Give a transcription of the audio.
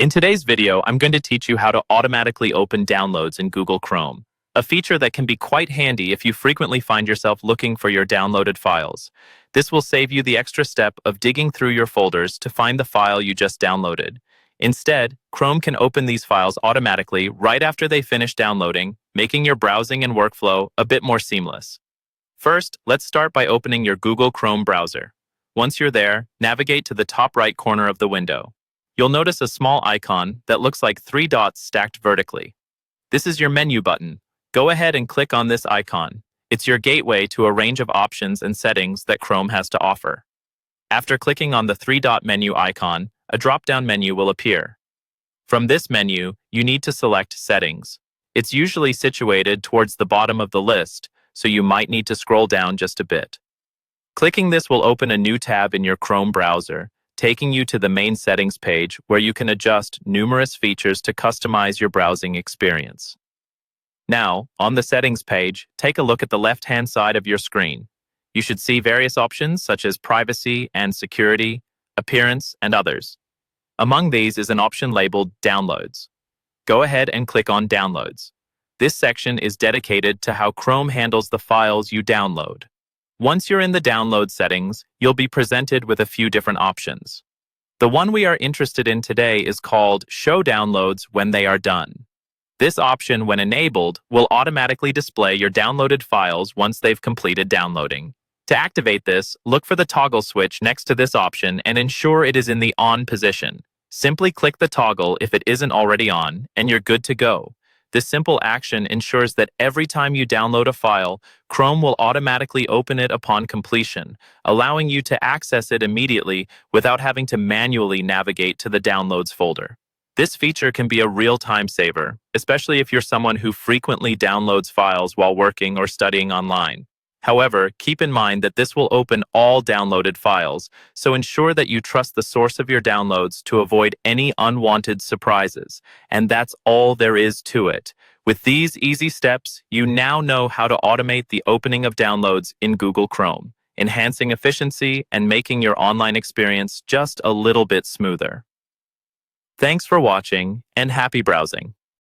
In today's video, I'm going to teach you how to automatically open downloads in Google Chrome, a feature that can be quite handy if you frequently find yourself looking for your downloaded files. This will save you the extra step of digging through your folders to find the file you just downloaded. Instead, Chrome can open these files automatically right after they finish downloading, making your browsing and workflow a bit more seamless. First, let's start by opening your Google Chrome browser. Once you're there, navigate to the top right corner of the window. You'll notice a small icon that looks like 3 dots stacked vertically. This is your menu button. Go ahead and click on this icon. It's your gateway to a range of options and settings that Chrome has to offer. After clicking on the 3-dot menu icon, a drop-down menu will appear. From this menu, you need to select Settings. It's usually situated towards the bottom of the list, so you might need to scroll down just a bit. Clicking this will open a new tab in your Chrome browser, taking you to the main settings page where you can adjust numerous features to customize your browsing experience. Now, on the settings page, take a look at the left-hand side of your screen. You should see various options such as privacy and security, appearance, and others. Among these is an option labeled Downloads. Go ahead and click on Downloads. This section is dedicated to how Chrome handles the files you download. Once you're in the download settings, you'll be presented with a few different options. The one we are interested in today is called Show Downloads When They Are Done. This option, when enabled, will automatically display your downloaded files once they've completed downloading. To activate this, look for the toggle switch next to this option and ensure it is in the on position. Simply click the toggle if it isn't already on, and you're good to go. This simple action ensures that every time you download a file, Chrome will automatically open it upon completion, allowing you to access it immediately without having to manually navigate to the Downloads folder. This feature can be a real time saver, especially if you're someone who frequently downloads files while working or studying online. However, keep in mind that this will open all downloaded files, so ensure that you trust the source of your downloads to avoid any unwanted surprises. And that's all there is to it. With these easy steps, you now know how to automate the opening of downloads in Google Chrome, enhancing efficiency and making your online experience just a little bit smoother. Thanks for watching, and happy browsing.